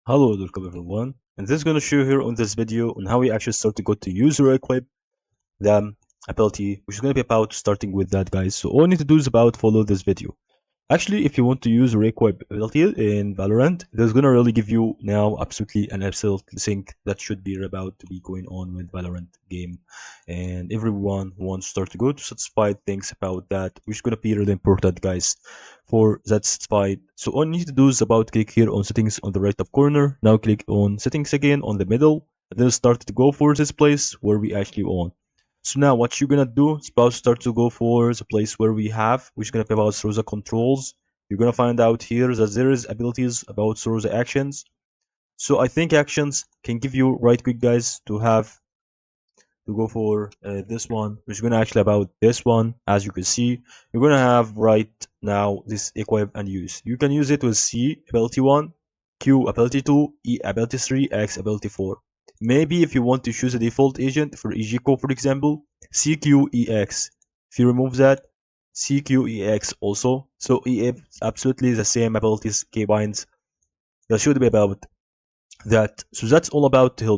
Hello, welcome everyone. And this is going to show here on this video on how we actually start to go to user equip the ability, which is going to be about starting with that, guys. So all you need to do is about follow this video. Actually, if you want to use Requip ability in Valorant, there's gonna really give you now absolutely an absolute thing that should be about to be going on with Valorant game, and everyone wants to start to go to satisfied things about that, which is gonna be really important, guys, for that satisfied. So all you need to do is about click here on settings on the right top corner. Now click on settings again on the middle, and then start to go for this place where we actually on. So now what you're gonna do is about start to go for the place where we have, which is gonna be about through the controls. You're gonna find out here that there is abilities about through the actions. So I think actions can give you right quick, guys, to have to go for this one, which is gonna actually about this one. As you can see, you're gonna have right now this equip and use. You can use it with C ability 1, Q ability 2, E ability 3, X ability 4. Maybe if you want to choose a default agent for EGCO, for example, CQEX. If you remove that, CQEX also. So EF absolutely the same abilities, keybinds. That should be about that. So that's all about to help.